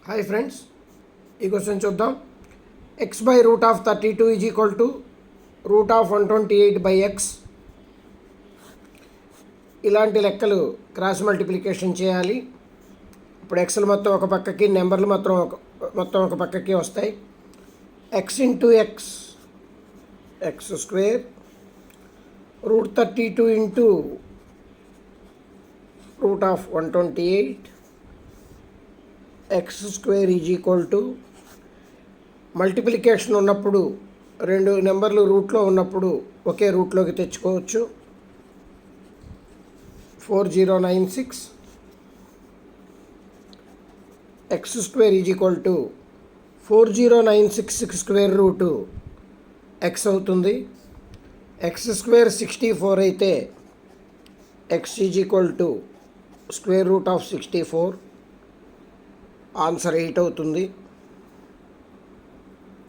Hi friends, ఈ question చూద్దాం. X by root of 32 is equal to root of 128/x. ఇలాంటి లెక్కలు cross multiplication చేయాలి. ఇప్పుడు ఎక్స్లు మొత్తం ఒక పక్కకి, నెంబర్లు మొత్తం ఒక పక్కకి వస్తాయి. X into x, x square, root 32 into root of 128 x square is equal to, multiplication ఉన్నప్పుడు రెండు నెంబర్లు రూట్లో ఉన్నప్పుడు ఒకే రూట్లోకి తెచ్చుకోవచ్చు. 4096 x square is equal to 4096 square root x అవుతుంది. ఎక్స్ స్క్వేర్ 64 అయితే x is equal to square root of 64, answer 8 అవుతుంది.